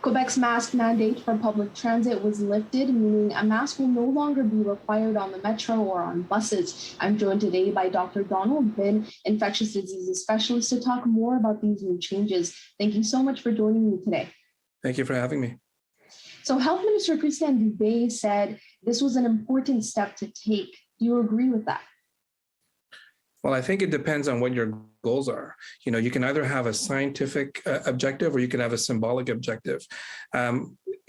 Quebec's mask mandate for public transit was lifted, meaning a mask will no longer be required on the metro or on buses. I'm joined today by Dr. Donald Vinh, infectious diseases specialist, to talk more about these new changes. Thank you so much for joining me today. Thank you for having me. So Health Minister Christian Dubé said this was an important step to take. Do you agree with that? Well, I think it depends on what your goals are. You can either have a scientific objective or you can have a symbolic objective.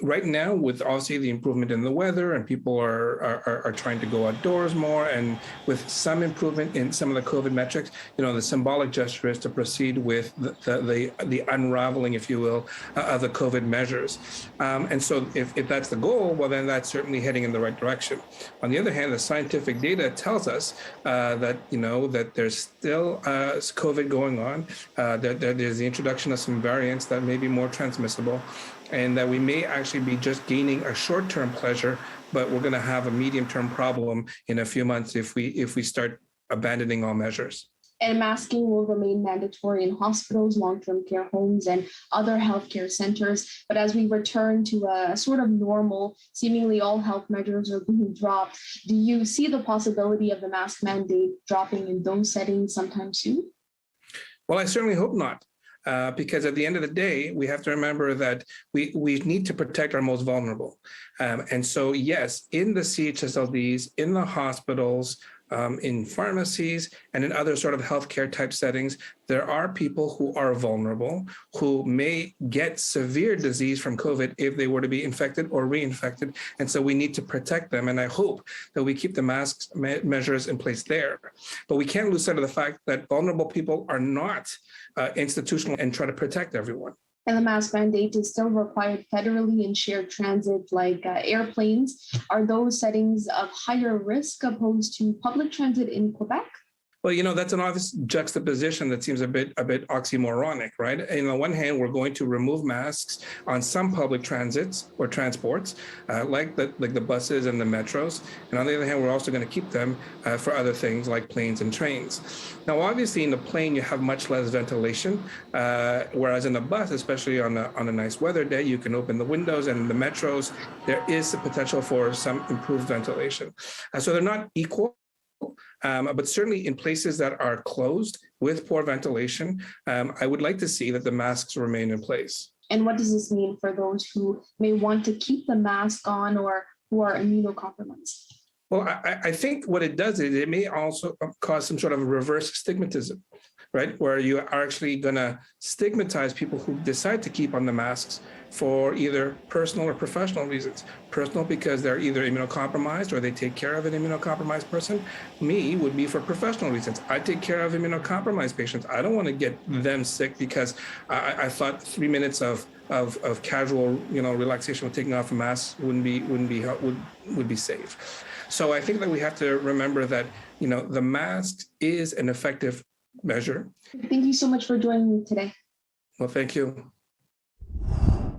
Right now, with obviously the improvement in the weather and people are trying to go outdoors more, and with some improvement in some of the COVID metrics, the symbolic gesture is to proceed with the unraveling, if you will, of the COVID measures. And so if that's the goal, well, then that's certainly heading in the right direction. On the other hand, the scientific data tells us that there's still COVID going on, that there's the introduction of some variants that may be more transmissible, and that we may actually be just gaining a short-term pleasure, but we're going to have a medium-term problem in a few months if we start abandoning all measures. And masking will remain mandatory in hospitals, long-term care homes, and other healthcare centers. But as we return to a sort of normal, seemingly all health measures are being dropped. Do you see the possibility of the mask mandate dropping in those settings sometime soon? Well, I certainly hope not. Because at the end of the day, we have to remember that we need to protect our most vulnerable. And so, yes, in the CHSLDs, in the hospitals, in pharmacies, and in other sort of healthcare type settings, there are people who are vulnerable, who may get severe disease from COVID if they were to be infected or reinfected. And so we need to protect them. And I hope that we keep the mask measures in place there. But we can't lose sight of the fact that vulnerable people are not institutional and try to protect everyone. And the mask mandate is still required federally in shared transit like airplanes. Are those settings of higher risk opposed to public transit in Quebec? Well, that's an obvious juxtaposition that seems a bit oxymoronic, right? And on one hand, we're going to remove masks on some public transits or transports, like the buses and the metros. And on the other hand, we're also going to keep them for other things like planes and trains. Now, obviously, in the plane, you have much less ventilation, whereas in the bus, especially on a nice weather day, you can open the windows, and in the metros, there is the potential for some improved ventilation. So they're not equal. But certainly in places that are closed with poor ventilation, I would like to see that the masks remain in place. And what does this mean for those who may want to keep the mask on or who are immunocompromised? Well, I think what it does is it may also cause some sort of reverse stigmatism, right? Where you are actually going to stigmatize people who decide to keep on the masks for either personal or professional reasons. Personal because they're either immunocompromised or they take care of an immunocompromised person. Me would be for professional reasons. I take care of immunocompromised patients. I don't want to get them sick because I thought 3 minutes of casual, relaxation with taking off a mask would be safe. So I think that we have to remember that, the mask is an effective measure. Thank you so much for joining me today. Well, thank you.